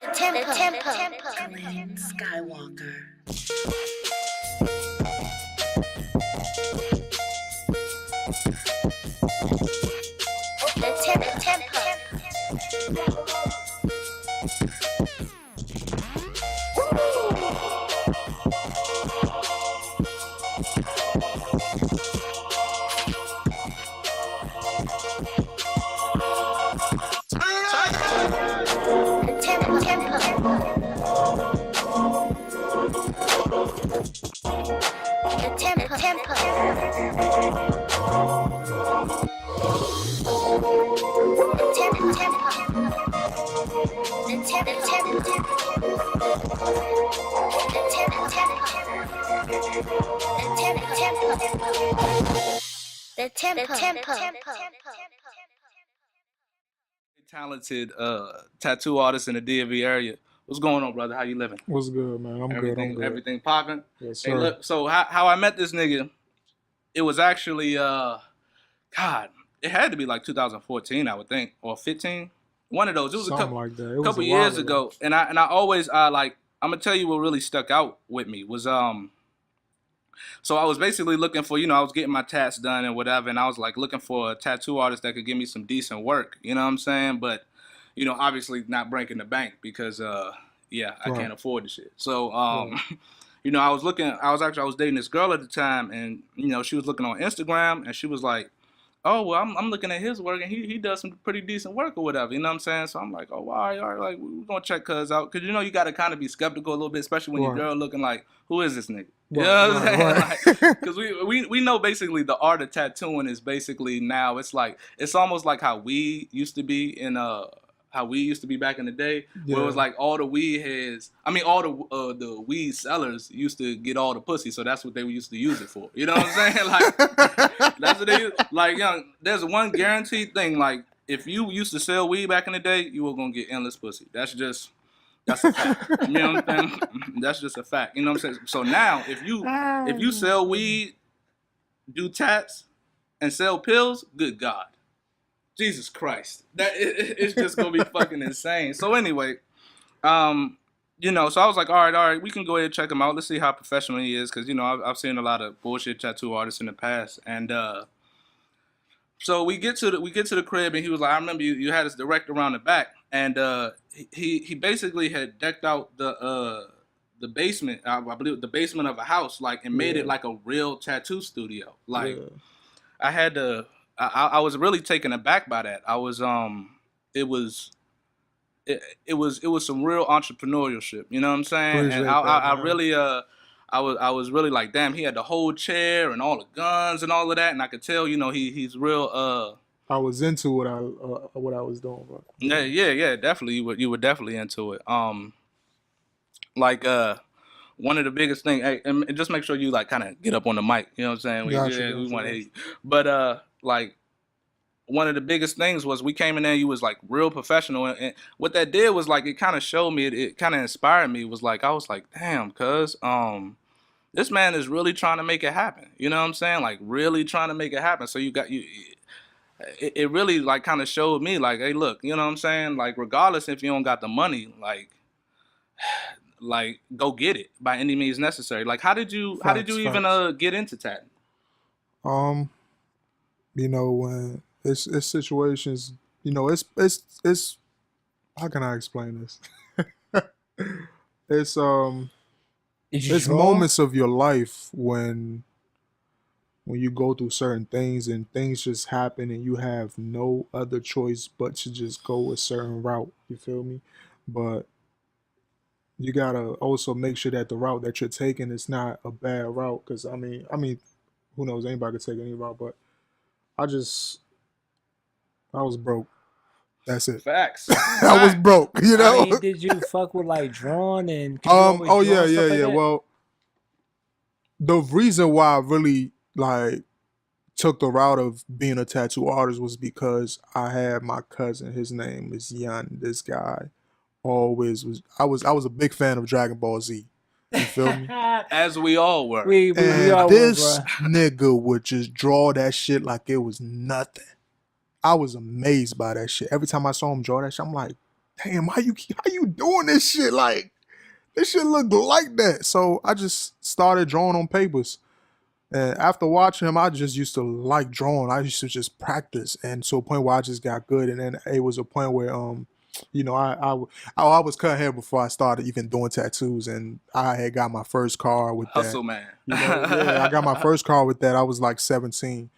Glenn Skywalker. Talented tattoo artist in the DMV area. What's going on, brother? How you living? What's good, man? I'm good. Everything popping? Yes, sir. Hey, look, so how I met this nigga, it was actually, God, it had to be like 2014, I would think, or 15. One of those. It was Something a like that. It was couple a while years ago. And I always, like, I'm going to tell you what really stuck out with me was, so I was basically looking for, I was getting my tats done and whatever, and I was like looking for a tattoo artist that could give me some decent work, you know what I'm saying? But, obviously not breaking the bank because, I can't afford the shit. So, I was dating this girl at the time, and, she was looking on Instagram, and she was like, oh, well, I'm looking at his work, and he does some pretty decent work or whatever, you know what I'm saying? So I'm like, oh, all right, like, we're going to check cuz out. Because, you got to kind of be skeptical a little bit, especially when your girl looking like, who is this nigga? You know what I'm saying? Because we know basically the art of tattooing is basically now, it's almost like how we used to be back in the day, where it was like all the weed heads, all the weed sellers used to get all the pussy, so that's what they used to use it for. You know what I'm saying? Like, that's what they use. Like, there's one guaranteed thing. Like, if you used to sell weed back in the day, you were gonna get endless pussy. That's a fact. You know what I'm saying? That's just a fact. You know what I'm saying? So now, if you sell weed, do tats, and sell pills, good God. Jesus Christ, it's just gonna be fucking insane. So anyway, so I was like, all right, we can go ahead and check him out. Let's see how professional he is, because I've seen a lot of bullshit tattoo artists in the past, and so we get to the crib, and he was like, I remember you had us direct around the back, and he basically had decked out the basement, I believe the basement of a house, like, and made it like a real tattoo studio. Like, I had to. I was really taken aback by that. I was it was some real entrepreneurship, you know what I'm saying? Appreciate and I really I was really like, damn, he had the whole chair and all the guns and all of that, and I could tell, he's real I was into what I was doing, bro. Yeah, definitely you were definitely into it. Like one of the biggest things, hey, and just make sure you like kind of get up on the mic, you know what I'm saying? We want to hear you. But like, one of the biggest things was we came in there, you was like real professional, and what that did was like it kind of showed me, it kind of inspired me. Was like, I was like, damn, cuz this man is really trying to make it happen. You know what I'm saying? Like, really trying to make it happen. So it really like kind of showed me like, hey, look, you know what I'm saying? Like, regardless if you don't got the money, like go get it by any means necessary. Like, how did you even get into tatting? When it's situations, it's how can I explain this? It's moments of your life when you go through certain things and things just happen and you have no other choice but to just go a certain route. You feel me? But you gotta also make sure that the route that you're taking is not a bad route. Because I mean, who knows? Anybody could take any route, but I was broke. That's it. Facts. I was broke. I mean, did you fuck with like drawing and? Oh yeah. Well, the reason why I really like took the route of being a tattoo artist was because I had my cousin. His name is Yan. This guy always was. I was a big fan of Dragon Ball Z. You feel me? As we all were. We all this were, nigga would just draw that shit like it was nothing. I was amazed by that shit. Every time I saw him draw that shit, I'm like, damn, how you doing this shit? Like, this shit look like that. So I just started drawing on papers. And after watching him, I just used to like drawing. I used to just practice, and to a point where I just got good. And then it was a point where, you know, I was cut hair before I started even doing tattoos, and I had got my first car with that. Hustle man. You know, yeah, I got my first car with that. I was like 17.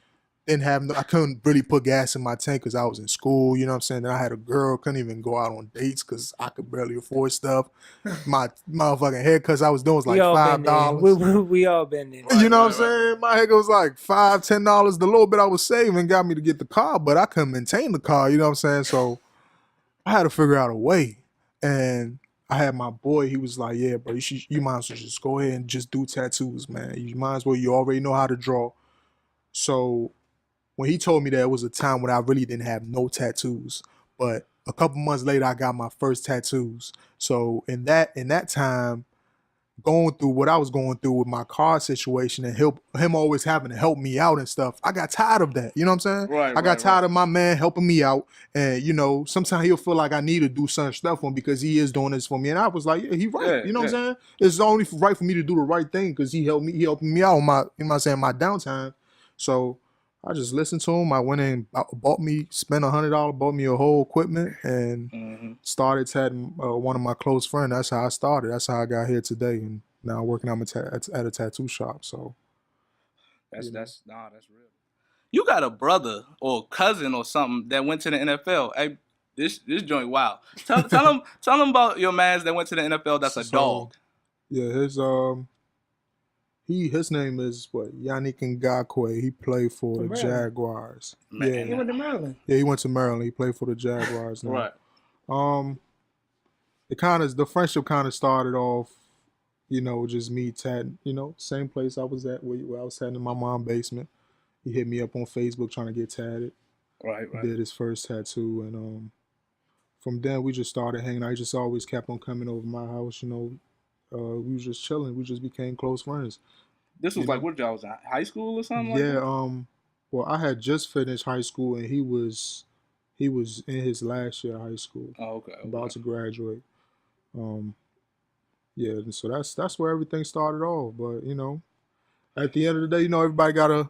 I couldn't really put gas in my tank because I was in school, you know what I'm saying? Then I had a girl, couldn't even go out on dates because I could barely afford stuff. My motherfucking haircuts I was doing was like $5. We all been there. You know what I'm saying? My haircut was like $5, $10. The little bit I was saving got me to get the car, but I couldn't maintain the car, you know what I'm saying? So I had to figure out a way. And I had my boy, he was like, yeah, bro, you might as well just go ahead and just do tattoos, man. You might as well, you already know how to draw. So when he told me that, it was a time when I really didn't have no tattoos. But a couple months later, I got my first tattoos. So in that time, going through what I was going through with my car situation and him always having to help me out and stuff, I got tired of that. You know what I'm saying? Right, I got tired of my man helping me out. And, you know, sometimes he'll feel like I need to do certain stuff for him because he is doing this for me. And I was like, yeah, he right. Yeah, you know what I'm saying? It's only right for me to do the right thing because he helping me out on my, you know what I'm saying, my downtime. So I just listened to him. I went in, spent $100, bought me a whole equipment, and started tatting one of my close friends. That's how I started. That's how I got here today, and now working at a tattoo shop. So that's real. You got a brother or cousin or something that went to the NFL. Hey, this joint, wow. Tell him about your mans that went to the NFL. That's a dog. Yeah, his name is Yannick Ngakwe. He played for the Jaguars. Man. Yeah, he went to Maryland. Yeah, he went to Maryland. He played for the Jaguars now. Right. The friendship kind of started off, you know, just me tatting. You know, same place I was at where I was tatting in my mom's basement. He hit me up on Facebook trying to get tatted. Right. Did his first tattoo, and from then we just started hanging out. He just always kept on coming over my house. You know. We was just chilling. We just became close friends. This was what y'all was in high school or something? Yeah. Like that? Well, I had just finished high school, and he was in his last year of high school. Oh, okay. About to graduate. Yeah. So that's where everything started off. But you know, at the end of the day, you know, everybody gotta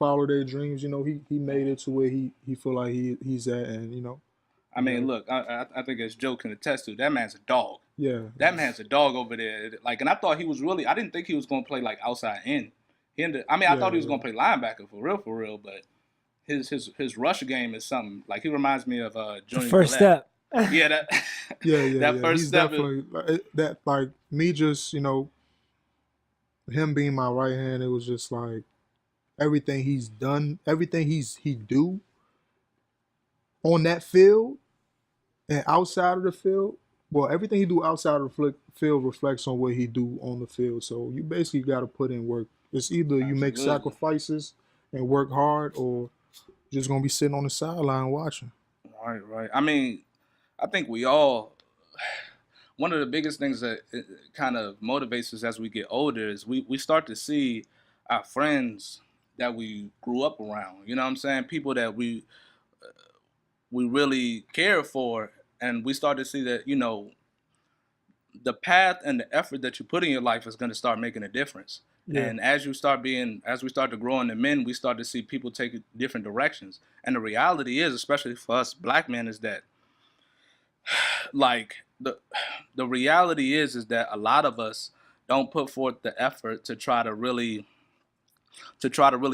follow their dreams. You know, he made it to where he feel like he's at, and you know. I mean, look, I think as Joe can attest to, that man's a dog. Yeah. That man's a dog over there. Like, and I thought he was really, I didn't think he was going to play like outside in. I thought he was going to play linebacker for real, but his rush game is something. Like, he reminds me of Junior First step. Yeah, that that first He's step. Definitely, that like me just, you know, him being my right hand, it was just like everything he's done, everything he do on that field and outside of the field. Well, everything he do outside of the field reflects on what he do on the field. So you basically got to put in work. It's either you make sacrifices and work hard, or you're just gonna be sitting on the sideline watching. Right. I mean, I think we all. One of the biggest things that kind of motivates us as we get older is we start to see our friends that we grew up around. You know what I'm saying? People that we really care for. And we start to see that, you know, the path and the effort that you put in your life is going to start making a difference. Yeah. And as we start to grow into men, we start to see people take different directions. And the reality is, especially for us black men, is that, like, the reality is that a lot of us don't put forth the effort to try to really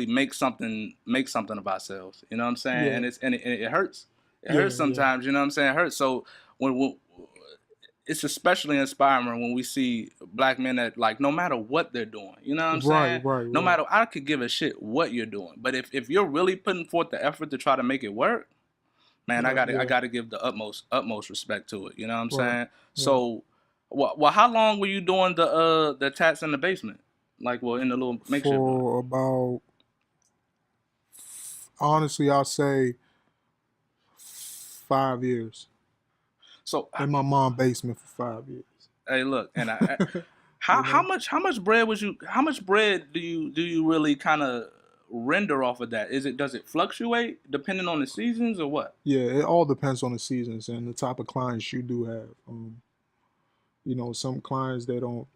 make something of ourselves. You know what I'm saying? Yeah. And it hurts. It hurts sometimes, you know what I'm saying? It hurts. So when it's especially inspiring when we see black men that, like, no matter what they're doing, you know what I'm saying? Right. No matter, I could give a shit what you're doing, but if you're really putting forth the effort to try to make it work, man, I gotta give the utmost respect to it. You know what I'm saying? So, well, how long were you doing the tats in the basement? Like, well, in the little makeshift? For about, honestly, I'll say 5 years. So in my mom's basement for 5 years. Hey, look, and how much bread do you really kind of render off of that? Does it fluctuate depending on the seasons or what? Yeah, it all depends on the seasons and the type of clients you do have. Some clients they don't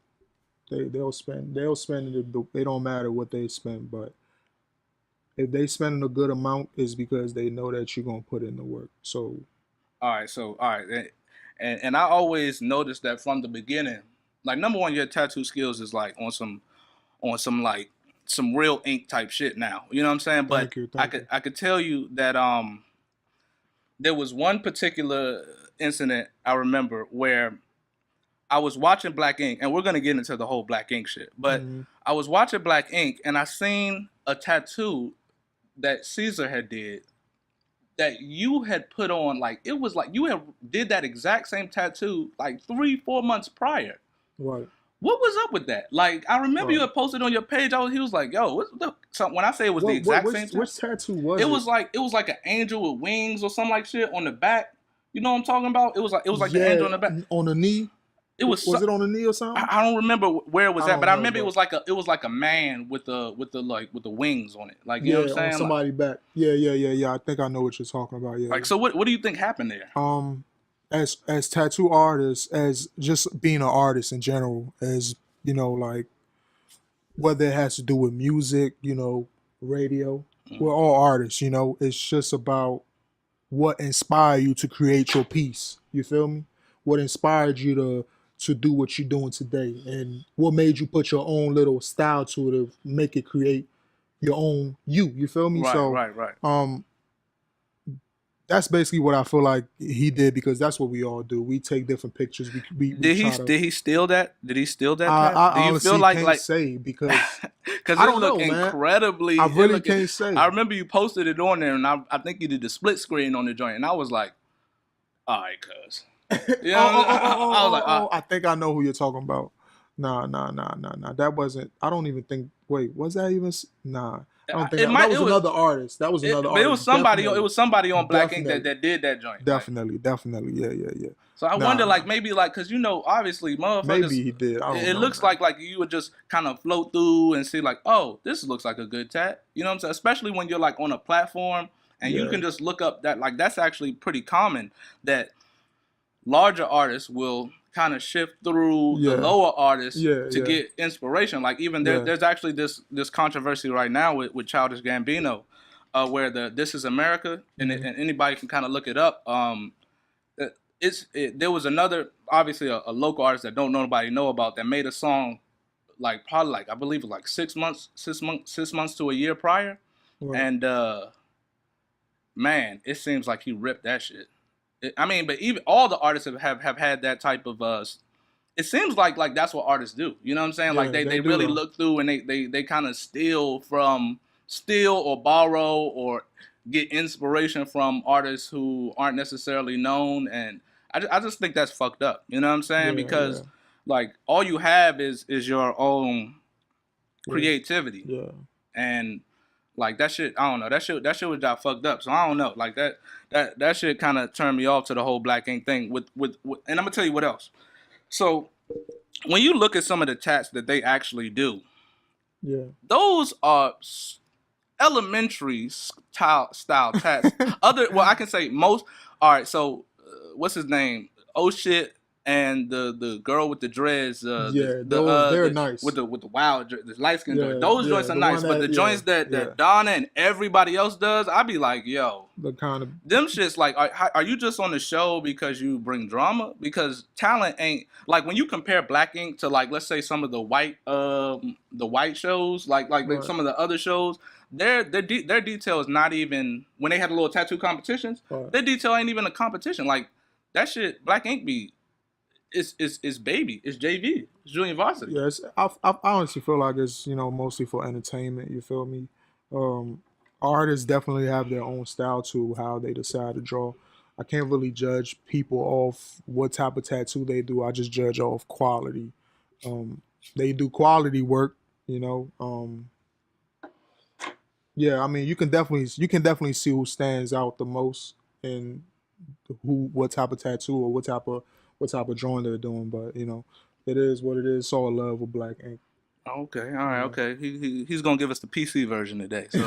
they'll spend it. They don't matter what they spend, but if they spending a good amount, is because they know that you're gonna put in the work. So All right, and I always noticed that from the beginning. Like number one, your tattoo skills is like on some like some real ink type shit now. You know what I'm saying? But thank you, I thank could you. I could tell you that there was one particular incident I remember where I was watching Black Ink, and we're gonna get into the whole Black Ink shit. But Hmm. I was watching Black Ink, and I seen a tattoo that Caesar had did that you had put on. Like it was like you had did that exact same tattoo like 3-4 months prior. Right, What was up with that? Like I remember you right. had posted on your page. He was like, "Yo, what's the?" So when I say it was the What exact same tattoo, which tattoo was it? it was like an angel with wings or something like shit on the back. You know what I'm talking about? It was like the angel Yeah, on the back. on the knee. It was Was it on the knee or something? I don't remember where it was I at, but don't I know, remember but it was like a man with the wings on it. Like you know yeah, what I'm on saying? Like, somebody back. Yeah. I think I know what you're talking about. Yeah. so what do you think happened there? As tattoo artists, as just being an artist in general, as like whether it has to do with music, radio, we're all artists. It's just about what inspired you to create your piece. You feel me? What inspired you to do what you're doing today, and what made you put your own little style to it to make it create your own you. You feel me? Right, So, right, right. that's basically what I feel like he did, because that's what we all do. We take different pictures. We try to. Did he steal that? Did he steal that I tat? Do you feel honestly like can't say, because because I it don't looked know, man. incredibly. I It really looked, can't say. I remember you posted it on there, and I think you did the split screen on the joint, and I was like, all right, cuz. Yeah, I was like, I think I know who you're talking about. Nah. That wasn't. I don't even think. Wait, was that even? Nah, I don't think it that. That might. was another artist. That was another But it was artist. somebody. Definitely. It was somebody on Black Ink Definitely. that did that joint. Like, Definitely. Yeah. so I wonder, Nah. like maybe like because obviously motherfuckers. Maybe he did. I don't It know, looks man. like you would just kind of float through and see like, oh, this looks like a good tat. You know what I'm saying? Especially when you're like on a platform and you Yeah. can just look up that. Like that's actually pretty common that larger artists will kind of shift through the Yeah. lower artists Yeah. to get inspiration. Like even there's actually this controversy right now with Childish Gambino, where the This Is America, and, Mhm. and anybody can kind of look it up. There was another, obviously a local artist that don't nobody know about, that made a song like probably like I believe it was like 6 months to a year prior, Right. and man, it seems like he ripped that shit. I mean, but even all the artists have had that type of it seems like that's what artists do. You know what I'm saying? Like Yeah, they do, really though. look through and they kind of steal or borrow or get inspiration from artists who aren't necessarily known, and I just think that's fucked up. You know what I'm saying? Yeah, Because yeah. like all you have is your own Yeah. creativity, Yeah. and like that shit, I don't know. That shit was got fucked up. So I don't know. Like that shit kind of turned me off to the whole Black Ink thing. With and I'm gonna tell you what else. So when you look at some of the tats that they actually do, Yeah. those are elementary style tats. I can say most. All right. So what's his name? Oh shit. And the girl with the dreads, Yeah, those they're nice. with the wild, the light skin joint. Yeah, Those yeah, joints are the nice, one but the that- joints yeah, that Donna and everybody else does, I be like, yo, The kind of them shits like, are you just on the show because you bring drama? Because talent ain't like when you compare Black Ink to like let's say some of the white shows, like Right. some of the other shows. Their detail is not even when they had a little tattoo competitions. Right. Their detail ain't even a competition. Like that shit, Black Ink be. It's baby. It's JV. It's Junior Varsity. Yes, I honestly feel like it's mostly for entertainment. You feel me? Artists definitely have their own style to how they decide to draw. I can't really judge people off what type of tattoo they do. I just judge off quality. They do quality work. Yeah, I mean you can definitely see who stands out the most and what type of tattoo or what type of drawing they're doing. But it is what it is. It's all love with Black Ink. Okay, all right, Yeah. okay. He's gonna give us the PC version today. So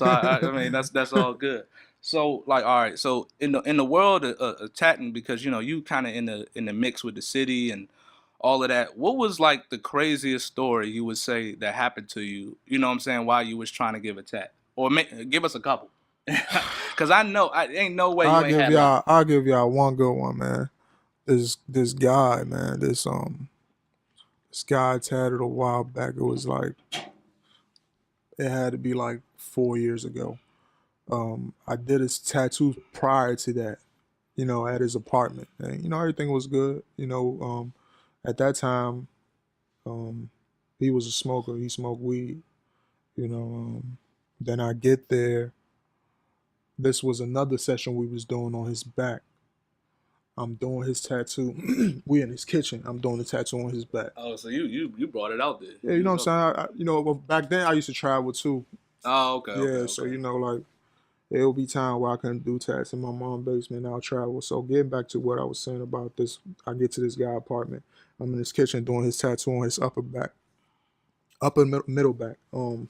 I mean that's all good. So like all right, so in the world of tatting, because you kind of in the mix with the city and all of that. What was like the craziest story you would say that happened to you? You know what I'm saying? While you was trying to give a tat, or give us a couple, because I know I ain't no way you ain't had like I'll give y'all one good one, man. This guy, man, this guy tatted a while back. It was like it had to be like 4 years ago. I did his tattoo prior to that, at his apartment. And everything was good. At that time, um, he was a smoker. He smoked weed. You know, then I get there. This was another session we was doing on his back. I'm doing his tattoo. We in his kitchen. I'm doing the tattoo on his back. oh, so you brought it out there. Yeah, you know what I'm saying. Well, back then I used to travel too. Oh, okay. Yeah, Okay, so okay. like there'll be time where I couldn't do tats in my mom's basement. I'll travel. So getting back to what I was saying about this, I get to this guy's apartment. I'm in his kitchen doing his tattoo on his middle back. And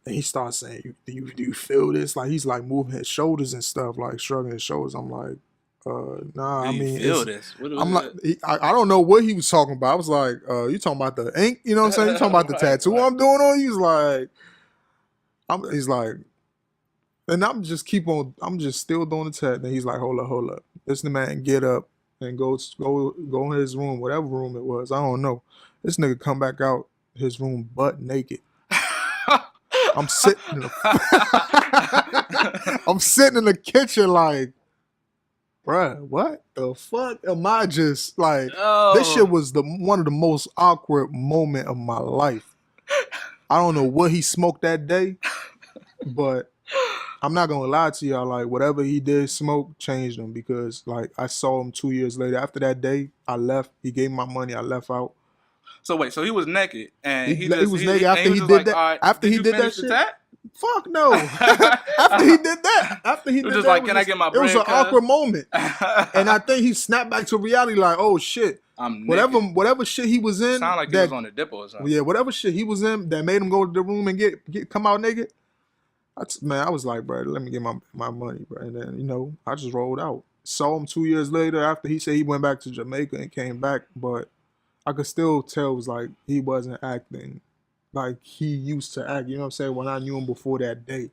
he starts saying, do you feel this? Like he's like moving his shoulders and stuff, like shrugging his shoulders. I'm like, nah. Do you feel this? I'm like, I don't know what he was talking about. I was like, you talking about the ink? You know what I'm saying? You talking about the Right, tattoo right. I'm doing on? He's like, he's like, and I'm just still doing the tat. And he's like, hold up. This the man get up and go in his room, whatever room it was. I don't know. This nigga come back out his room butt naked. I'm sitting in the kitchen like, bruh, what the fuck am I just like? Oh. This shit was one of the most awkward moment of my life. I don't know what he smoked that day, but I'm not gonna lie to y'all. Like whatever he did smoke changed him, because like I saw him 2 years later. After that day, I left. He gave me my money. I left out. So wait, so he was naked and he was naked after he did that. Right, after he did that shit. Tat? Fuck no. After he did that. After he It was did just that, like, can I get my bread? It was an cuz? awkward moment. And I think he snapped back to reality like, oh shit. I'm naked. Whatever shit he was in. Sound like he was on the dipper or something. Yeah, whatever shit he was in that made him go to the room and come out naked. I was like, bro, let me get my money, bro. And then, I just rolled out. Saw him 2 years later after he said he went back to Jamaica and came back, but I could still tell it was like he wasn't acting like he used to act. You know what I'm saying? When I knew him before that day.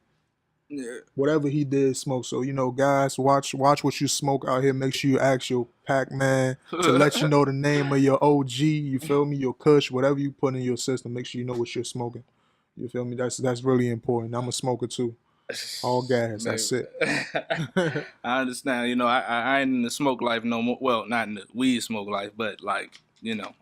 Yeah. Whatever he did, smoke. So, guys, watch what you smoke out here. Make sure you ask your Pac-Man to let you know the name of your OG. You feel me? Your Kush, whatever you put in your system. Make sure you know what you're smoking. You feel me? That's really important. I'm a smoker too. All gas. That's it. I understand. I ain't in the smoke life no more. Well, not in the weed smoke life, but like,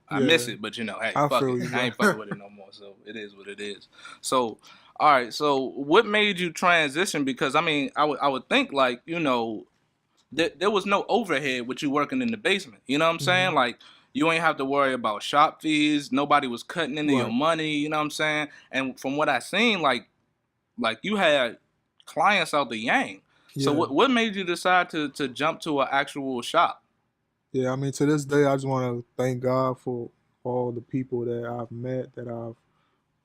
I miss it. But hey, fuck it. I ain't fucking with it no more. So it is what it is. So, all right. So what made you transition? Because I mean, I would think like, there was no overhead with you working in the basement. You know what I'm saying? Like, you ain't have to worry about shop fees. Nobody was cutting into your money. You know what I'm saying? And from what I seen, like you had clients out the yang. Yeah. So what made you decide to jump to an actual shop? Yeah, I mean, to this day, I just want to thank God for all the people that I've met,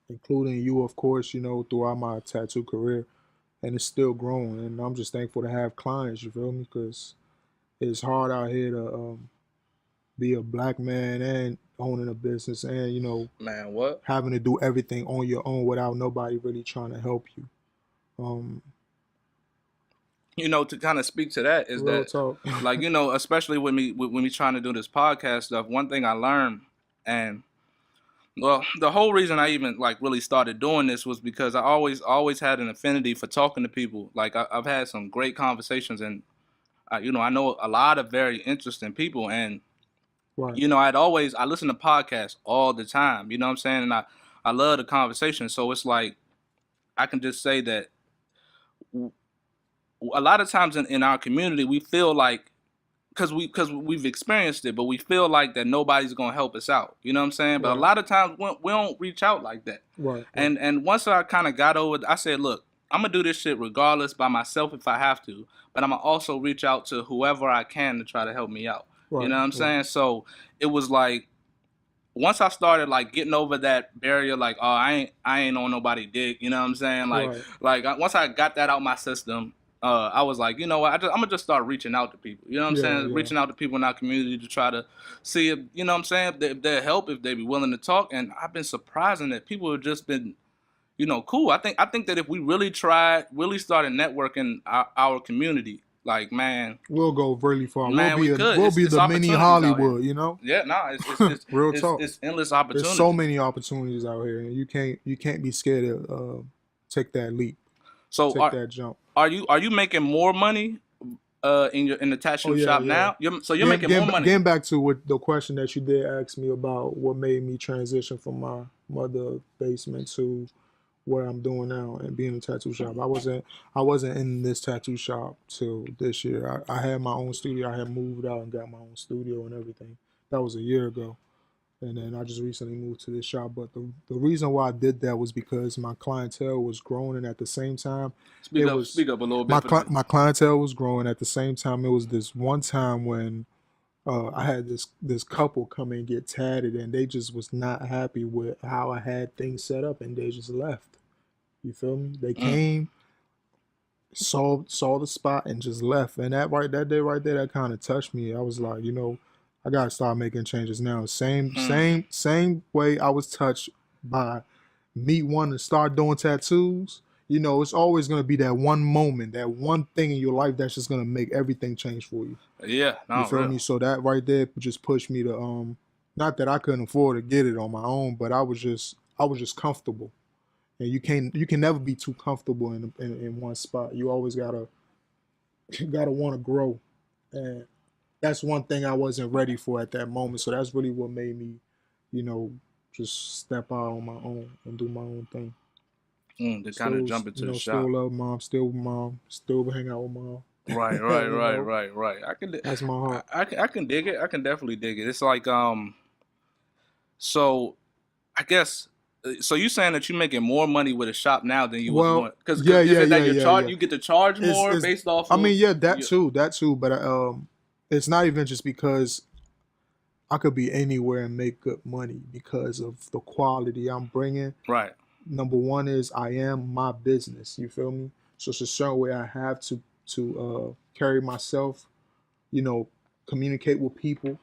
including you, of course, throughout my tattoo career. And it's still growing. And I'm just thankful to have clients, you feel me? Because it's hard out here to be a black man and owning a business and, Man, what? having to do everything on your own without nobody really trying to help you. To kind of speak to that is Real that, talk. like, especially with me trying to do this podcast stuff, one thing I learned, and well, the whole reason I even like really started doing this was because I always had an affinity for talking to people. Like I've had some great conversations, and I know a lot of very interesting people, and Right. I listen to podcasts all the time. You know what I'm saying? And I love the conversation. So it's like I can just say that a lot of times in our community we feel like because we've experienced it, but we feel like that nobody's gonna help us out. You know what I'm saying? But a lot of times we don't reach out like that. Right. And once I kind of got over, I said, look, I'm gonna do this shit regardless by myself if I have to, but I'm gonna also reach out to whoever I can to try to help me out. Right. You know what I'm saying? So it was like once I started like getting over that barrier, like, oh, I ain't on nobody dick, you know what I'm saying? Right. Once I got that out my system, I was like, you know what, I'm gonna just start reaching out to people. You know what I'm Yeah, saying? yeah. Reaching out to people in our community to try to see if, you know what I'm saying, if they'll help, if they be willing to talk. And I've been surprising that people have just been, cool. I think that if we really started networking our community, like, man, We'll go really far. we could. We'll It's, be it's the mini opportunities out here. Hollywood, you know? Yeah, no, it's Real talk. it's endless There's so opportunity. many opportunities out here, and you can't be scared to take that leap, So take that jump. are you making more money in the tattoo shop now? You're making more money. Getting back to what the question that you did ask me about what made me transition from my mother basement to what I'm doing now and being in a tattoo shop. I wasn't in this tattoo shop till this year. I had my own studio. I had moved out and got my own studio and everything. That was a year ago. And then I just recently moved to this shop. But the reason why I did that was because my clientele was growing, and at the same time, Speak up a little bit. my clientele was growing. At the same time, it was this one time when I had this couple come and get tatted, and they just was not happy with how I had things set up, and they just left. You feel me? They came, saw the spot, and just left. And that day right there, that kind of touched me. I was like, I gotta start making changes now. Same way I was touched by me wanting to start doing tattoos. It's always gonna be that one moment, that one thing in your life that's just gonna make everything change for you. Yeah, no, You feel me? So that right there just pushed me to not that I couldn't afford to get it on my own, but I was just comfortable. And you can never be too comfortable in one spot. You always gotta want to grow, and that's one thing I wasn't ready for at that moment. So that's really what made me, just step out on my own and do my own thing. To kind of jump into the shop. Still love mom, still with mom, still hang out with mom. Right. That's my heart. I can dig it. I can definitely dig it. It's like so I guess. So you saying that you're making more money with a shop now than you was doing? Because you get to charge more based off. I mean, that too. But it's not even just because I could be anywhere and make good money because of the quality I'm bringing. Right. Number one is I am my business. You feel me? So it's a certain way I have to carry myself. Communicate with people.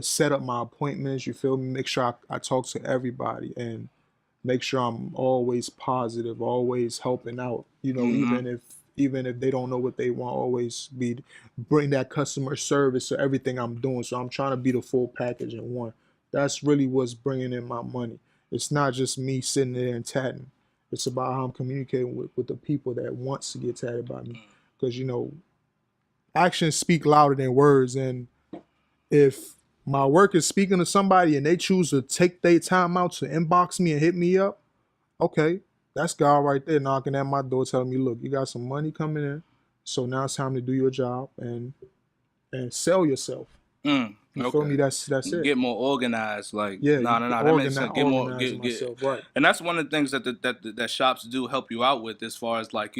Set up my appointments, you feel me? Make sure I talk to everybody and make sure I'm always positive, always helping out, even if they don't know what they want, always bring that customer service to everything I'm doing. So I'm trying to be the full package in one. That's really what's bringing in my money. It's not just me sitting there and tatting. It's about how I'm communicating with the people that wants to get tatted by me. Because, actions speak louder than words, and if my work is speaking to somebody and they choose to take their time out to inbox me and hit me up, okay, that's God right there knocking at my door telling me, look, you got some money coming in, so now it's time to do your job and sell yourself. You feel me? That's it. Get more organized, like yeah. That makes sense. Get more, myself, right. And that's one of the things that shops do help you out with, as far as like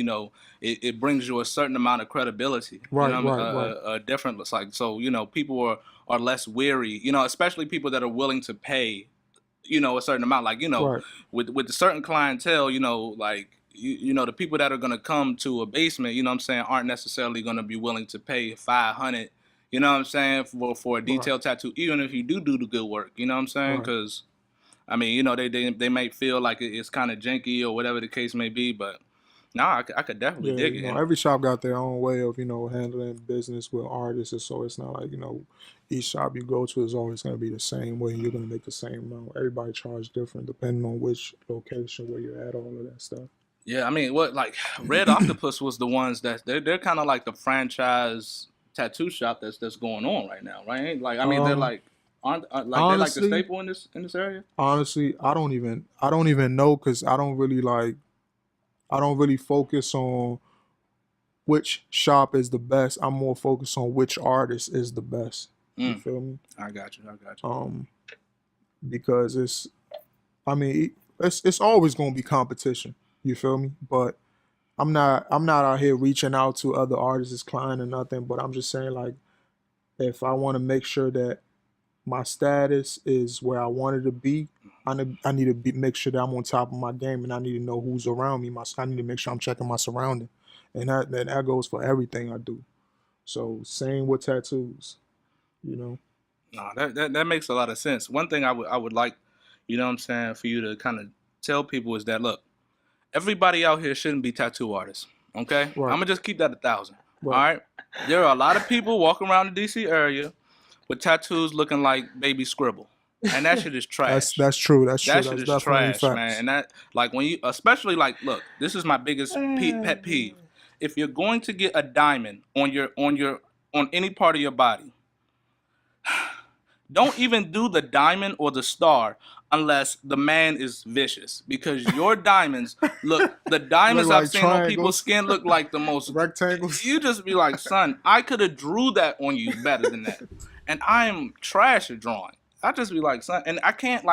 it brings you a certain amount of credibility. Right, right. Different. It's like so people are less weary. Especially people that are willing to pay. A certain amount. Like right. with the certain clientele. Like. The people that are gonna come to a basement. Aren't necessarily gonna be willing to pay $500. You know what I'm saying? For a detailed tattoo, even if you do the good work, you know what I'm saying? Because, I mean, they might feel like it's kind of janky or whatever the case may be, but no, I could definitely dig it. Every shop got their own way of, handling business with artists, so it's not like, each shop you go to is always going to be the same way and you're going to make the same amount. Everybody charge different depending on which location, where you're at, all of that stuff. Yeah, I mean, Red Octopus was the ones that they're kind of like the franchise tattoo shop that's going on right now, right? Like, I mean, they're like, they're like the staple in this area. Honestly, I don't even know, because I don't really focus on which shop is the best. I'm more focused on which artist is the best. You feel me? I got you. Because it's always gonna be competition. You feel me? But I'm not out here reaching out to other artists, clients or nothing, but I'm just saying, like, if I want to make sure that my status is where I wanted to be. I need to make sure that I'm on top of my game, and I need to know who's around me. I need to make sure I'm checking my surrounding, and that goes for everything I do. So same with tattoos, you know. No, that makes a lot of sense. One thing I would like, you know what I'm saying, for you to kind of tell people is that, look, everybody out here shouldn't be tattoo artists. Okay? Right. I'm gonna just keep that 1,000. Right. All right? There are a lot of people walking around the DC area with tattoos looking like baby scribble. And that shit is trash. That's true. That's true. That That's shit is definitely trash, facts. man. And that, like, when you, especially like, look, this is my biggest pet peeve. If you're going to get a diamond on any part of your body, don't even do the diamond or the star unless the man is vicious, because your diamonds the diamonds Look I've like seen on triangles. people's skin look like the most Rectangles. You just be like, son, I could have drew that on you better than that, and I am trash at drawing. I just be like, son, and I can't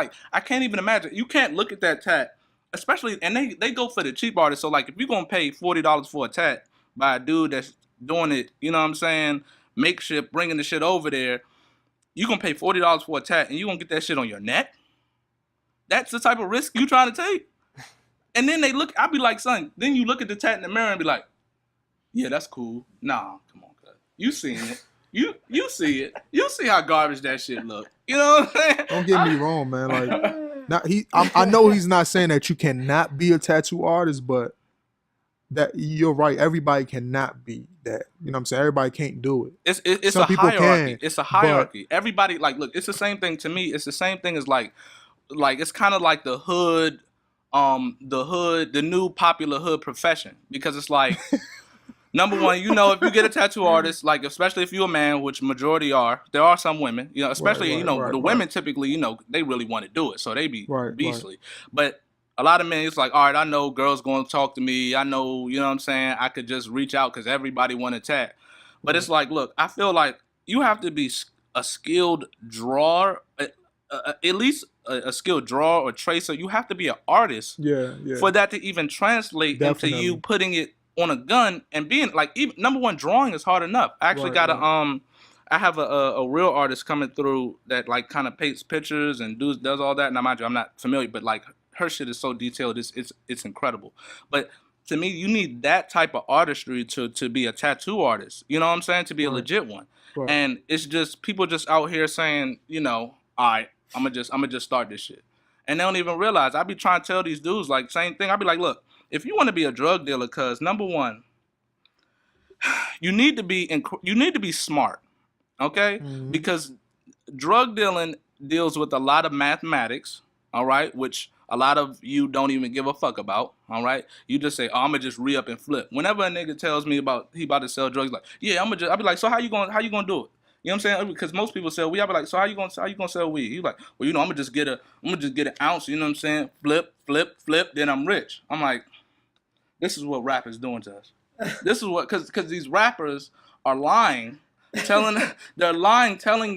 even imagine. You can't look at that tat, especially, and they go for the cheap artists. So like, if you're gonna pay $40 for a tat by a dude that's doing it, you know what I'm saying, makeshift, bringing the shit over there, you gonna pay $40 for a tat, and you gonna get that shit on your neck? That's the type of risk you trying to take? And then I'll be like, son, then you look at the tat in the mirror and be like, yeah, that's cool. Nah, come on, cuz. You seen it. You see it. You see how garbage that shit look. You know what I'm saying? Don't get me wrong, man. Like, I know he's not saying that you cannot be a tattoo artist, but that you're right. Everybody cannot be that. You know what I'm saying? Everybody can't do it. It's Some a people hierarchy. can, It's a hierarchy. Everybody, like, look, it's the same thing to me. It's the same thing as like it's kind of like the hood, the new popular hood profession, because it's like, number one, you know, if you get a tattoo artist, like, especially if you're a man, which majority are, there are some women, you know, especially, the women typically, you know, they really want to do it, so they be beastly. But a lot of men, it's like, all right, I know girls going to talk to me. I know, you know what I'm saying, I could just reach out because everybody want to tat. But it's like, look, I feel like you have to be a skilled drawer, at least a skilled drawer or tracer. You have to be an artist for that to even translate into you putting it on a gun and being like, even number one, drawing is hard enough. I actually got I have a real artist coming through that like kind of paints pictures and does all that. Now mind you, I'm not familiar, but like her shit is so detailed, it's incredible. But to me, you need that type of artistry to be a tattoo artist. You know what I'm saying? To be a legit one. And it's just people just out here saying, you know, all right, I'm gonna just start this shit, and they don't even realize. I be trying to tell these dudes like same thing. I be like, look, if you want to be a drug dealer, cuz number one, you need to be smart, okay? Mm-hmm. Because drug dealing deals with a lot of mathematics, all right, which a lot of you don't even give a fuck about, all right? You just say, oh, I'm gonna just re-up and flip. Whenever a nigga tells me he about to sell drugs, like, yeah, I be like, so how you gonna do it? You know what I'm saying? Because most people sell weed. I be like, so how you gonna sell weed? You like, well, you know, I'm gonna just get an ounce. You know what I'm saying? Flip. Then I'm rich. I'm like, this is what rap is doing to us. This is what, because these rappers are lying, telling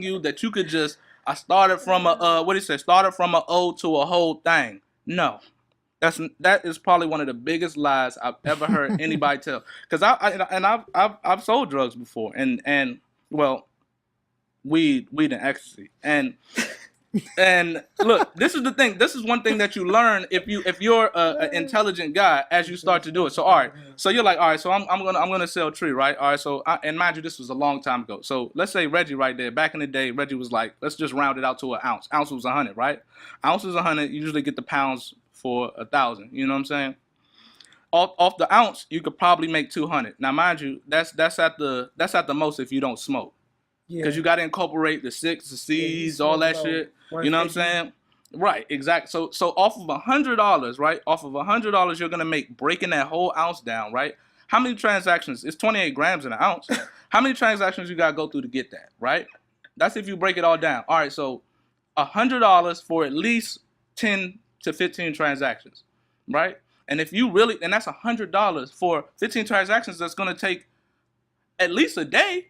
you that you could just, I started from started from a O to a whole thing. No, that is probably one of the biggest lies I've ever heard anybody tell. Because I've sold drugs before, and well, weed and ecstasy, and look, this is the thing. This is one thing that you learn if you're an intelligent guy as you start to do it. So all right, so you're like, all right, so I'm gonna sell tree, right? All right, so and mind you, this was a long time ago. So let's say Reggie right there, back in the day, Reggie was like, let's just round it out to an ounce. Ounce was 100, right? Ounce is 100. You usually get the pounds for 1,000. You know what I'm saying? Off the ounce, you could probably make 200. Now, mind you, that's at the most if you don't smoke. Because you got to incorporate the 6, the C's, all that shit. You know what I'm saying? Right, exactly. So off of $100, right? Off of $100, you're gonna make breaking that whole ounce down, right? How many transactions? It's 28 grams in an ounce. How many transactions you gotta go through to get that, right? That's if you break it all down. All right, so $100 for at least 10 to 15 transactions, right? And if you really, and that's $100 for 15 transactions, that's gonna take at least a day.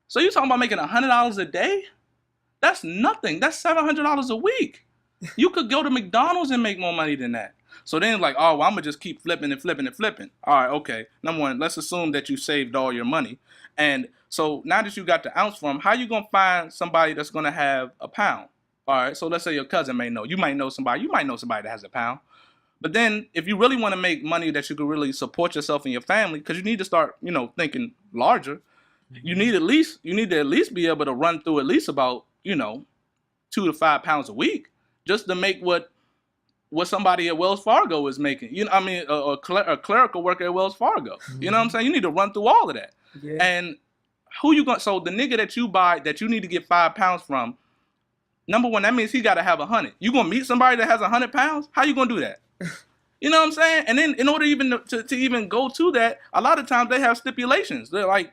So you're talking about making $100 a day? That's nothing. That's $700 a week. You could go to McDonald's and make more money than that. So then like, oh, well, I'm gonna just keep flipping and flipping and flipping. All right, okay. Number one, let's assume that you saved all your money. And so now that you got the ounce from, how you gonna find somebody that's gonna have a pound? All right, so let's say your cousin may know. You might know somebody that has a pound. But then if you really want to make money that you can really support yourself and your family, because you need to start, thinking larger, you need to at least be able to run through at least about, 2 to 5 pounds a week just to make what somebody at Wells Fargo is making. A clerical worker at Wells Fargo. You know what I'm saying? You need to run through all of that. Yeah. And so the nigga that you buy that you need to get 5 pounds from, number one, that means he got to have 100. You gonna meet somebody that has 100 pounds? How you gonna do that? You know what I'm saying? And then in order even to even go to that, a lot of times they have stipulations. They're like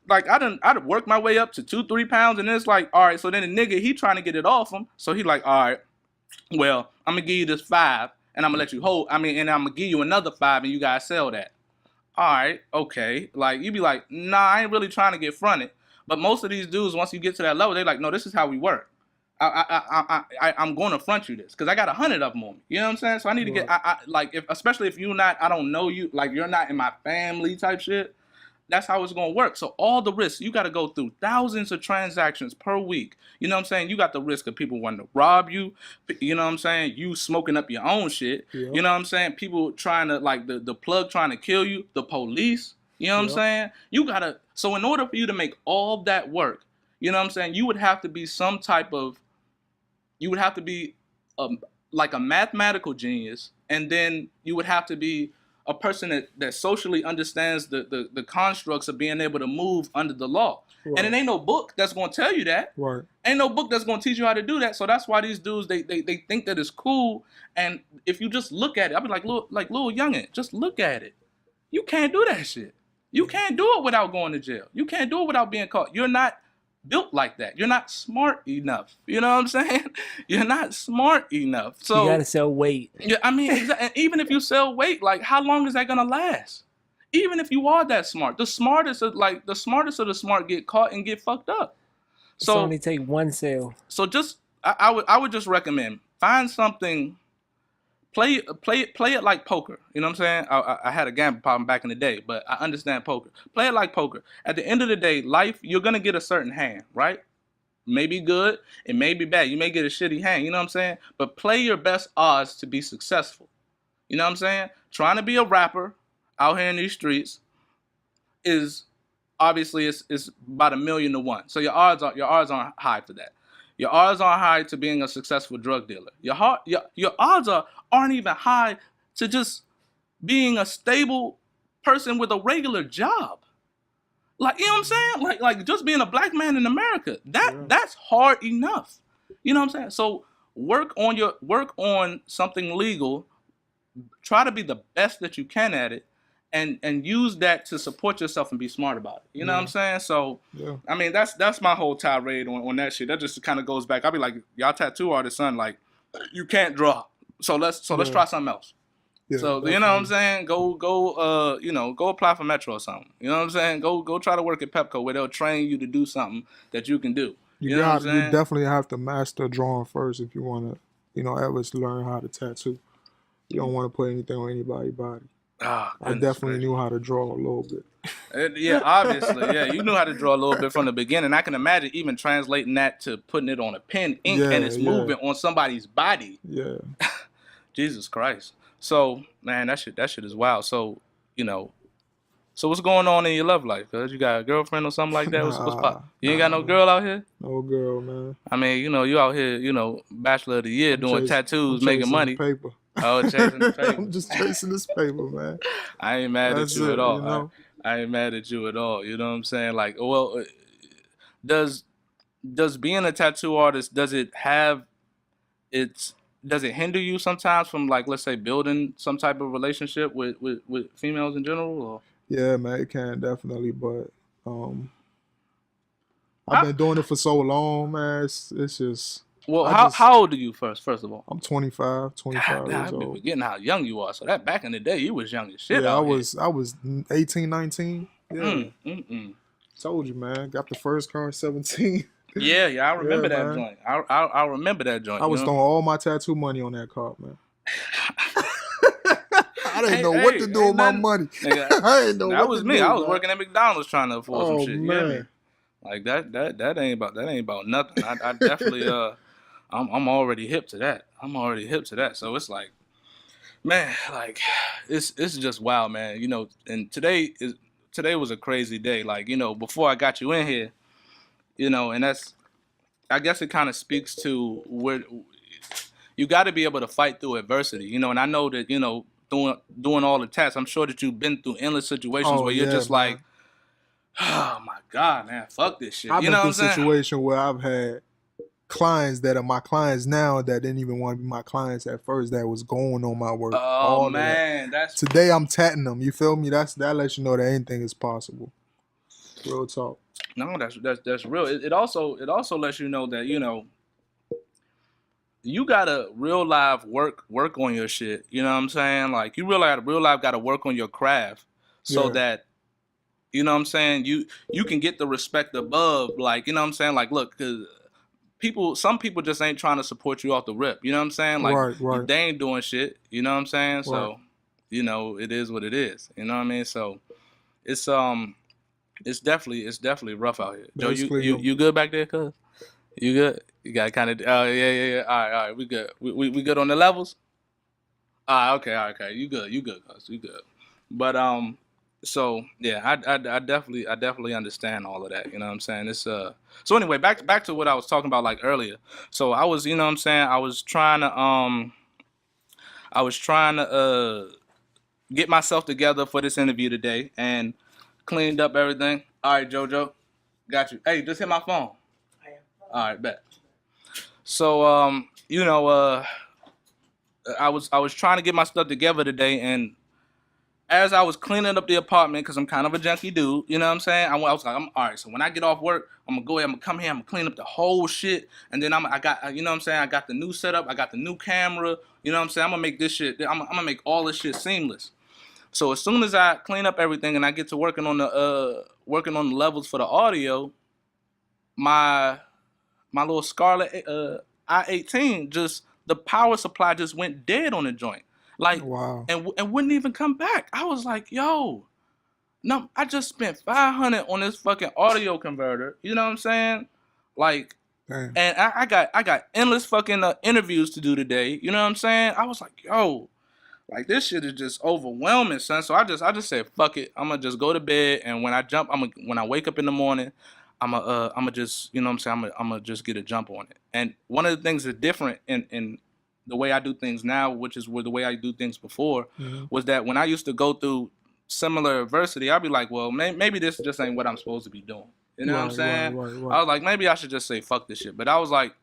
I'd work my way up to 2-3 pounds, and then it's like, all right, so then the nigga, he trying to get it off him. So he like, all right, well, I'm gonna give you this 5 and I'm gonna let you hold, and I'm gonna give you another 5 and you guys sell that. All right, okay. Like, you be like, nah, I ain't really trying to get fronted. But most of these dudes, once you get to that level, they're like, no, this is how we work. I'm going to front you this because I got 100 of them on me. You know what I'm saying? So I need to get, especially if you're not, I don't know you, like you're not in my family type shit. That's how it's going to work. So all the risks, you got to go through thousands of transactions per week. You know what I'm saying? You got the risk of people wanting to rob you. You know what I'm saying? You smoking up your own shit. Yeah. You know what I'm saying? People trying to, like, the plug trying to kill you. The police. You know what I'm saying? You got to, so in order for you to make all that work, you know what I'm saying? You would have to be some type of, like a mathematical genius. And then you would have to be a person that socially understands the constructs of being able to move under the law. Right. And it ain't no book that's going to tell you that. Right. Ain't no book that's going to teach you how to do that. So that's why these dudes, they think that it's cool. And if you just look at it, I'll be like little youngin', just look at it. You can't do that shit. You can't do it without going to jail. You can't do it without being caught. You're not built like that. You're not smart enough. You know what I'm saying? You're not smart enough. So you gotta sell weight. Yeah, I mean, and even if you sell weight, like, how long is that gonna last? Even if you are that smart, the smartest of the smart get caught and get fucked up. So it's only take one sale. So just I would just recommend, find something. Play it like poker. You know what I'm saying? I had a gambling problem back in the day, but I understand poker. Play it like poker. At the end of the day, life, you're going to get a certain hand, right? Maybe good, it may be bad. You may get a shitty hand, you know what I'm saying? But play your best odds to be successful. You know what I'm saying? Trying to be a rapper out here in these streets is obviously it's about 1,000,000 to 1. So your odds aren't high for that. Your odds aren't high to being a successful drug dealer. Your odds aren't even high to just being a stable person with a regular job. Like, you know what I'm saying? Like just being a black man in America. That's hard enough. You know what I'm saying? So work on something legal. Try to be the best that you can at it. And use that to support yourself and be smart about it. You know what I'm saying? So, I mean, that's my whole tirade on that shit. That just kind of goes back. I'll be like, y'all tattoo artists, son, like, you can't draw. So let's try something else. Yeah, so definitely. You know what I'm saying? Go apply for Metro or something. You know what I'm saying? Go try to work at Pepco where they'll train you to do something that you can do. You know what I'm saying? You definitely have to master drawing first if you want to, ever learn how to tattoo. You don't want to put anything on anybody's body. Oh, I definitely knew how to draw a little bit. Yeah, obviously. Yeah, you knew how to draw a little bit from the beginning. I can imagine even translating that to putting it on a pen, ink, and it's moving on somebody's body. Yeah. Jesus Christ. So, man, that shit is wild. So, so what's going on in your love life? Cause you got a girlfriend or something like that? What's pop? You ain't got no girl out here? No girl, man. I mean, you out here, Bachelor of the Year, doing tattoos, making money. Paper. Oh, chasing the paper. I'm just chasing this paper, man. I ain't mad at you at all. I ain't mad at you at all. You know what I'm saying? Like, well, does being a tattoo artist, does it hinder you sometimes from, like, let's say, building some type of relationship with females in general? Or? Yeah, man, it can definitely, but I've been doing it for so long, man. It's just. Well, how old are you first of all? I'm 25 years old. Forgetting how young you are. So that back in the day, you was young as shit. Yeah, I was 18, 19. Yeah. Told you, man. Got the first car 17. Yeah, I remember that joint. I remember that joint. I was throwing all my tattoo money on that car, man. I didn't know what to do with my money. Nigga, I didn't know that what was to me. do, I was man. working at McDonald's trying to afford some Oh, shit. You hear me? man. Like that ain't about nothing. I definitely I'm already hip to that. So it's like, man, like it's just wild, man. You know, and today was a crazy day. Like, you know, before I got you in here, you know, and that's, I guess it kind of speaks to where you got to be able to fight through adversity, you know. And I know that, you know, doing all the tasks, I'm sure that you've been through endless situations Oh, where you're yeah, just man. like, oh my God, man, fuck this shit. I've You been know through what I'm a saying? situation where I've had clients that are my clients now that didn't even want to be my clients at first, that was going on my work. Oh All of that. man, that's Today I'm tatting them. You feel me? That lets you know that anything is possible. Real talk. no, that's real. It also lets you know that, you know, you gotta real life work on your shit. You know what I'm saying? Like, you real life gotta work on your craft so Yeah. that, you know what I'm saying, you can get the respect above. Like, you know what I'm saying? Like, look, cause some people just ain't trying to support you off the rip. You know what I'm saying? Like, Right. they ain't doing shit. You know what I'm saying? Right. So, you know, it is what it is. You know what I mean? So it's definitely rough out here. Joe, Basically, you good back there, cuz? You good? You got kind of. Oh yeah. All right. We good. We good on the levels. Okay. You good, cuz. You good. But so yeah, I definitely understand all of that. You know what I'm saying? It's So anyway, back to what I was talking about like earlier. So I was, you know what I'm saying, I was trying to get myself together for this interview today and cleaned up everything. All right, JoJo, got you. Hey, just hit my phone. All right, bet. So you know, I was trying to get my stuff together today, and as I was cleaning up the apartment, because I'm kind of a junky dude, you know what I'm saying? I was like, all right, so when I get off work, I'm going to go ahead, I'm going to come here, I'm going to clean up the whole shit, and then I got, you know what I'm saying, I got the new setup, I got the new camera, you know what I'm saying? I'm going to make this shit, I'm going to make all this shit seamless. So as soon as I clean up everything and I get to working on the levels for the audio, my little Scarlett I-18, just the power supply just went dead on the joint. Like, wow. and wouldn't even come back. I was like, yo, no, I just spent $500 on this fucking audio converter. You know what I'm saying? Like, Damn. and I got endless fucking interviews to do today. You know what I'm saying? I was like, yo, like, this shit is just overwhelming, son. So I just said, fuck it. I'm gonna just go to bed, and when I wake up in the morning, I'm gonna just, you know what I'm saying, I'm gonna just get a jump on it. And one of the things that's different in the way I do things now, which is the way I do things before, was that when I used to go through similar adversity, I'd be like, well, maybe this just ain't what I'm supposed to be doing. You know what I'm saying? Right. I was like, maybe I should just say fuck this shit. But I was like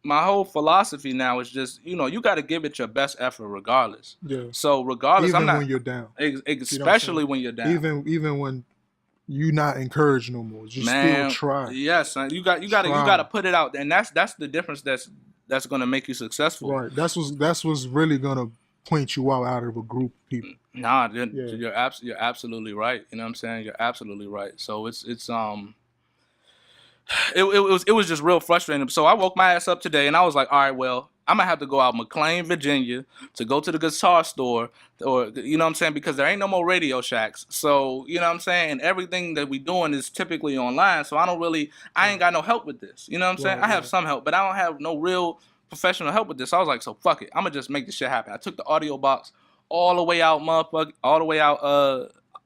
my whole philosophy now is just, you know, you got to give it your best effort regardless. Yeah. So regardless, even I'm not, when you're down, especially when you're down. Even when you not encouraged no more, just still try. Yes, man. You got to put it out, and that's the difference. That's gonna make you successful. Right. That's what's really gonna point you out of a group of people. Nah, you're absolutely right. You know what I'm saying? You're absolutely right. So it was just real frustrating. So I woke my ass up today and I was like, all right, well, I'm gonna have to go out McLean, Virginia, to go to the guitar store, or, you know what I'm saying, because there ain't no more Radio Shacks. So, you know what I'm saying, and everything that we doing is typically online. So I ain't got no help with this. You know what I'm saying? I have some help, but I don't have no real professional help with this. So I was like, so fuck it, I'm gonna just make this shit happen. I took the audio box all the way out,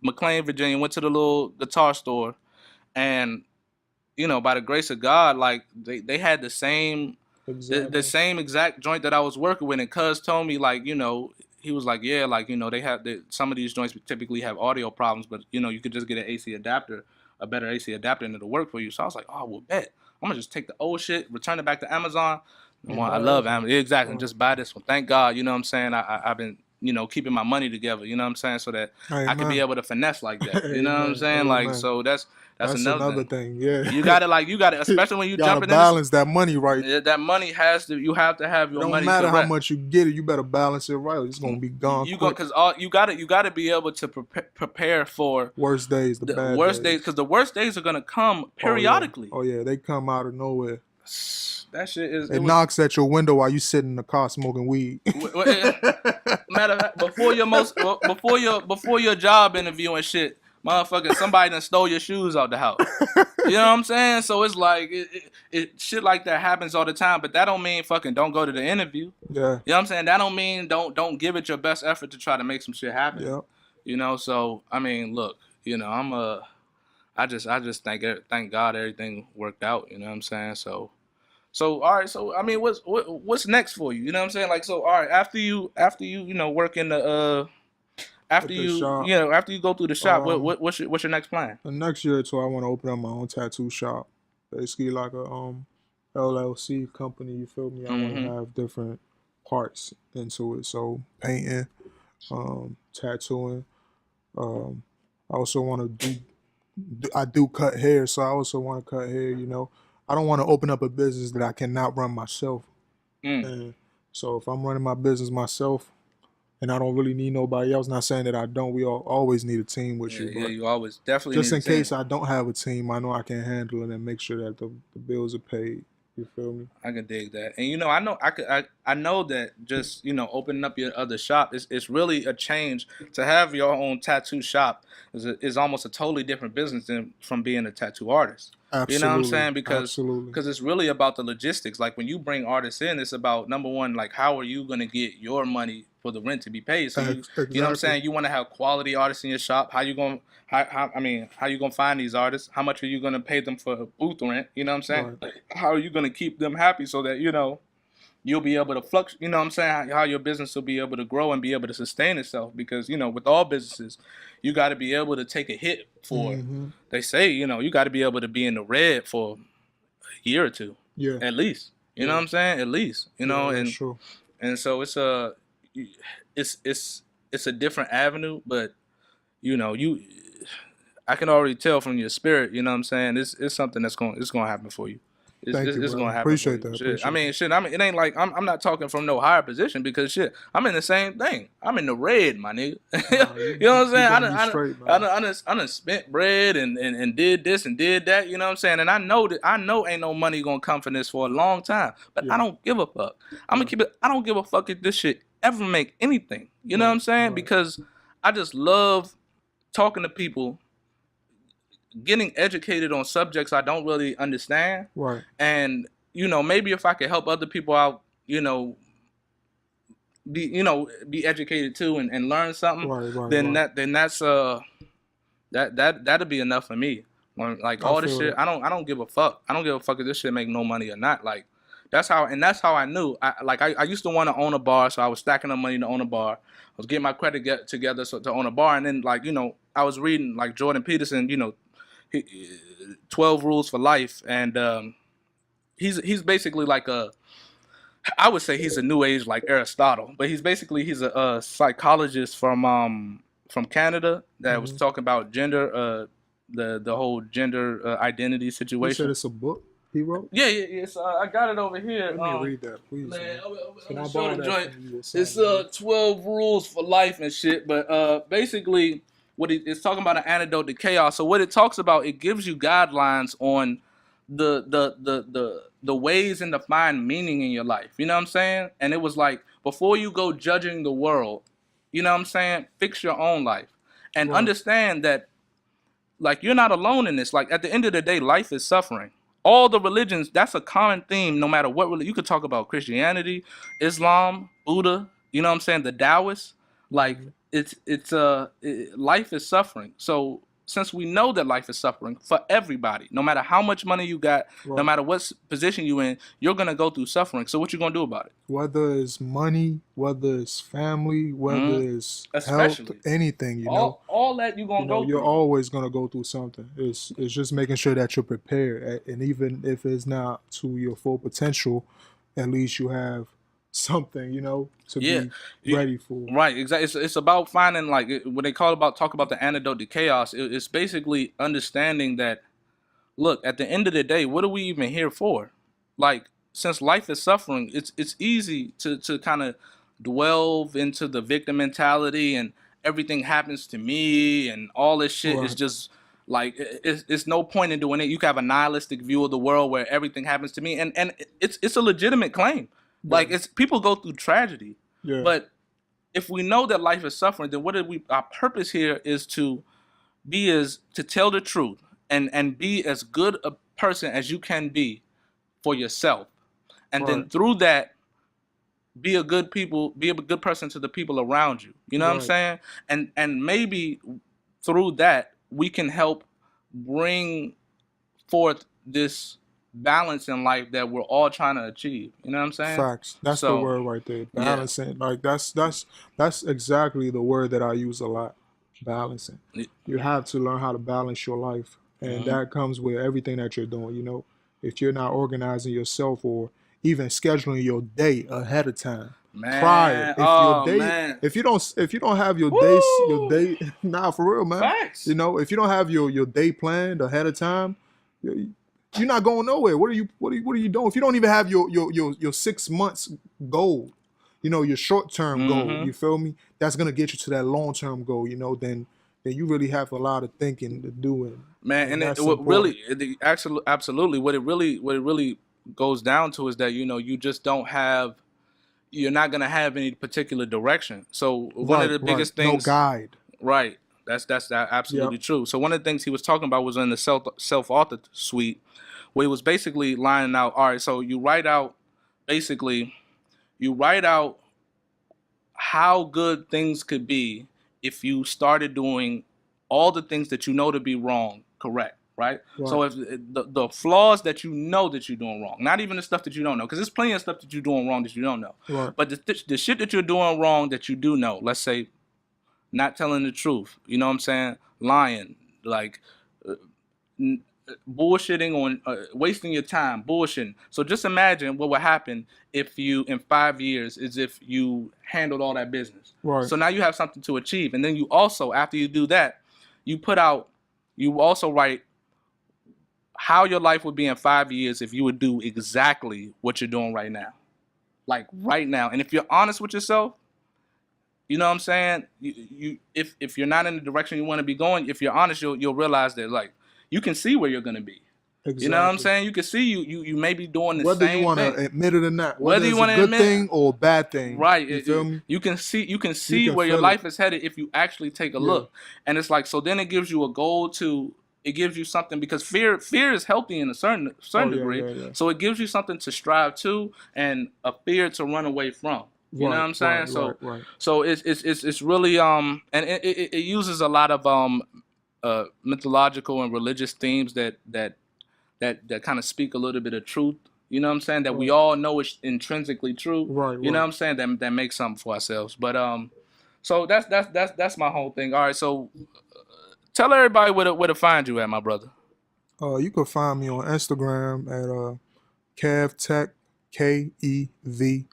McLean, Virginia, went to the little guitar store, and, you know, by the grace of God, like, they had the same the same exact joint that I was working with, and cuz told me, like, you know, he was like, yeah, like, you know, some of these joints typically have audio problems, but, you know, you could just get a better AC adapter, and it'll work for you. So I was like, oh, well, bet. I'm gonna just take the old shit, return it back to Amazon. I love Amazon. Exactly. Just buy this one. Thank God, you know what I'm saying? I've been, you know, keeping my money together, you know what I'm saying, so that I can be able to finesse like that. You know what I'm saying? Like, so that's another thing. Yeah. You gotta, especially when you jumping in. Balance that money right. Yeah, that money you have to have your money. Don't matter how much you get it, you better balance it right. It's gonna be gone. You gotta be able to prepare for worst days, the bad worst days, because the worst days are gonna come periodically. Oh yeah, they come out of nowhere. That shit is. It knocks at your window while you sit in the car smoking weed. Matter of fact, before your job interview and shit, motherfucker, somebody done stole your shoes out the house. You know what I'm saying? So it's like it shit like that happens all the time, but that don't mean fucking don't go to the interview. Yeah. You know what I'm saying? That don't mean don't give it your best effort to try to make some shit happen. Yeah. You know, so I mean, look, you know, I just thank God everything worked out, you know what I'm saying? So all right, so I mean, what's next for you? You know what I'm saying? Like, so all right, after you work in the after you shop. after you go through the shop, what's your next plan? The next year or two, I want to open up my own tattoo shop, basically like a LLC company. You feel me? I want to have different parts into it. So painting, tattooing. I also want to I do cut hair, so I also want to cut hair. You know, I don't want to open up a business that I cannot run myself. And so if I'm running my business myself, and I don't really need nobody else. Not saying that I don't. We always need a team with you. Yeah, you always definitely. Just need in a team. case I don't have a team, I know I can handle it and make sure that the bills are paid. You feel me? I can dig that, and you know, I know that just opening up your other shop it's really a change. To have your own tattoo shop is almost a totally different business than from being a tattoo artist. Absolutely. You know what I'm saying? Because it's really about the logistics. Like when you bring artists in, it's about number one, like how are you gonna get your money for the rent to be paid? So you know what I'm saying? You want to have quality artists in your shop. How you gonna find these artists? How much are you gonna pay them for booth rent? You know what I'm saying? Right. How are you gonna keep them happy so that you'll be able to fluctuate? You know what I'm saying? How your business will be able to grow and be able to sustain itself. Because with all businesses, you got to be able to take a hit for. They say you got to be able to be in the red for a year or two. Yeah. At least. You know what I'm saying? At least. That's true. And so it's a different avenue, but I can already tell from your spirit, you know what I'm saying? It's something that's gonna happen for you. It's gonna happen. Appreciate that. It ain't like I'm not talking from no higher position because I'm in the same thing. I'm in the red, my nigga. You know what I'm saying? I done spent bread and did this and did that. You know what I'm saying? And I know ain't no money gonna come from this for a long time. But I don't give a fuck. I'm gonna keep it. I don't give a fuck if this shit ever make anything. You know what I'm saying? Because I just love talking to people, getting educated on subjects I don't really understand. Right. And maybe if I could help other people out, be educated too and learn something, then that'll be enough for me. Like all this shit, I don't give a fuck. I don't give a fuck if this shit make no money or not. Like that's how I knew. I used to want to own a bar, so I was stacking up money to own a bar. I was getting my credit together to own a bar, and then I was reading like Jordan Peterson, 12 Rules for Life, and he's basically like I would say he's a new age like Aristotle, but he's a psychologist from Canada that was talking about gender, the whole gender identity situation. You said it's a book he wrote? Yeah. So I got it over here. Let me read that, please. Man, Can I borrow that from you? It's 12 Rules for Life and shit, but basically what it's talking about an antidote to chaos. So what it talks about, it gives you guidelines on the ways and to find meaning in your life. You know what I'm saying? And it was like, before you go judging the world, you know what I'm saying? Fix your own life and understand that like you're not alone in this. Like at the end of the day, life is suffering. All the religions, that's a common theme, no matter what religion. You could talk about Christianity, Islam, Buddha, you know what I'm saying? The Taoists, like life is suffering. So since we know that life is suffering for everybody, no matter how much money you got, no matter what position you in, you're going to go through suffering. So what you going to do about it? Whether it's money, whether it's family, whether it's health, anything, all that you're going to go through. You're always going to go through something. It's just making sure that you're prepared. And even if it's not to your full potential, at least you have something, to be ready for. Right, exactly. It's about finding, like, when they talk about the antidote to chaos, it's basically understanding that, look, at the end of the day, what are we even here for? Like, since life is suffering, it's easy to kind of delve into the victim mentality and everything happens to me and all this shit is just Like it's no point in doing it. You can have a nihilistic view of the world where everything happens to me, and it's a legitimate claim. Like it's people go through tragedy, but if we know that life is suffering, then our purpose here is to tell the truth and be as good a person as you can be for yourself, and then through that be a good person to the people around you. You know what I'm saying? And maybe through that we can help bring forth this balance in life that we're all trying to achieve. You know what I'm saying? Facts. That's the word right there. Balancing. Like that's exactly the word that I use a lot. Balancing. You have to learn how to balance your life, and that comes with everything that you're doing. You know, if you're not organizing yourself or even scheduling your day ahead of time, prior. If you don't have your day, nah, for real, man. Facts. You know, if you don't have your day planned ahead of time, you're not going nowhere. What are you doing? If you don't even have your 6 months goal, you know, your short-term goal, you feel me? That's gonna get you to that long-term goal, you know, then you really have a lot of thinking to do. And absolutely, what it really goes down to is that, you know, you're not gonna have any particular direction. So one of the biggest things, no guide. Right. That's absolutely true. So one of the things he was talking about was in the self-author suite, where he was basically lining out, all right, so you write out how good things could be if you started doing all the things that you know to be wrong correct, right? So if the flaws that you know that you're doing wrong, not even the stuff that you don't know, because there's plenty of stuff that you're doing wrong that you don't know, but the shit that you're doing wrong that you do know, let's say not telling the truth, you know what I'm saying, lying, like bullshitting on wasting your time, bullshitting. So just imagine what would happen if you in 5 years is if you handled all that business. So now you have something to achieve, and then you also, after you do that, you also write how your life would be in 5 years if you would do exactly what you're doing right now, like right now. And if you're honest with yourself, you know what I'm saying, if you're not in the direction you want to be going, if you're honest, you'll realize that, like, you can see where you're gonna be. Exactly. You know what I'm saying? You can see you may be doing the same thing. Whether you want to admit it or not. Whether you want to admit a good thing or a bad thing. Right. You feel me? You can see where your life is headed if you actually take a look. And it's like, so then it gives you a goal it gives you something, because fear is healthy in a certain degree. So it gives you something to strive to and a fear to run away from. You know what I'm saying? So it's really and it uses a lot of mythological and religious themes that kind of speak a little bit of truth. You know what I'm saying? That we all know is intrinsically true. You know what I'm saying? That makes something for ourselves. But so that's my whole thing. All right, so tell everybody where to find you at, my brother. You can find me on Instagram at Kevtat, KEVTCH.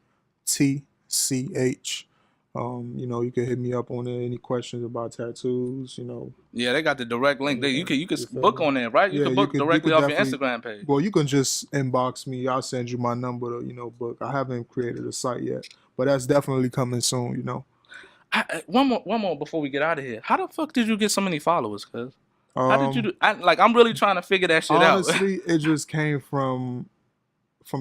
You know, you can hit me up on there. Any questions about tattoos, you know. Yeah, they got the direct link there. You can book on there, right? You can book directly off your Instagram page. Well, you can just inbox me. I'll send you my number to, you know, book. I haven't created a site yet, but that's definitely coming soon, you know. One more before we get out of here. How the fuck did you get so many followers, cuz? How did you do? I'm really trying to figure that shit out. Honestly, it just came from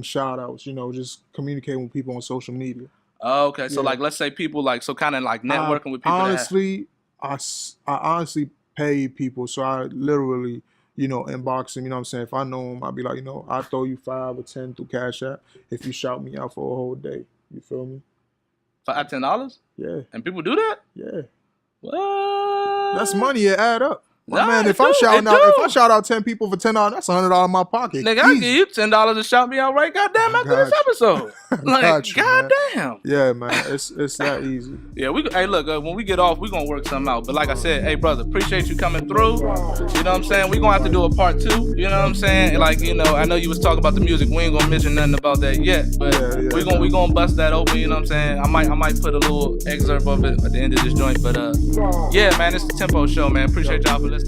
shout outs, you know, just communicating with people on social media. Oh, okay, so like, let's say people kind of networking with people. Honestly, I honestly pay people, so I literally, you know, inbox them. You know what I'm saying? If I know them, I'll be like, you know, I'll throw you 5 or 10 through Cash App if you shout me out for a whole day. You feel me? $5, $10? Yeah. And people do that? Yeah. What? That's money. It add up. Man, if I shout out 10 people for $10, that's $100 in my pocket. Nigga, I'll give you $10 to shout me out right goddamn after this episode. Like, goddamn. Yeah, man, it's that easy. Yeah, hey, look, when we get off, we gonna work something out. But like I said, hey, brother, appreciate you coming through. You know what I'm saying? We gonna have to do a part 2. You know what I'm saying? Like, you know, I know you was talking about the music. We ain't gonna mention nothing about that yet, but we gonna bust that open. You know what I'm saying? I might put a little excerpt of it at the end of this joint. But yeah, man, it's the Tempo Show, man. Appreciate y'all for listening.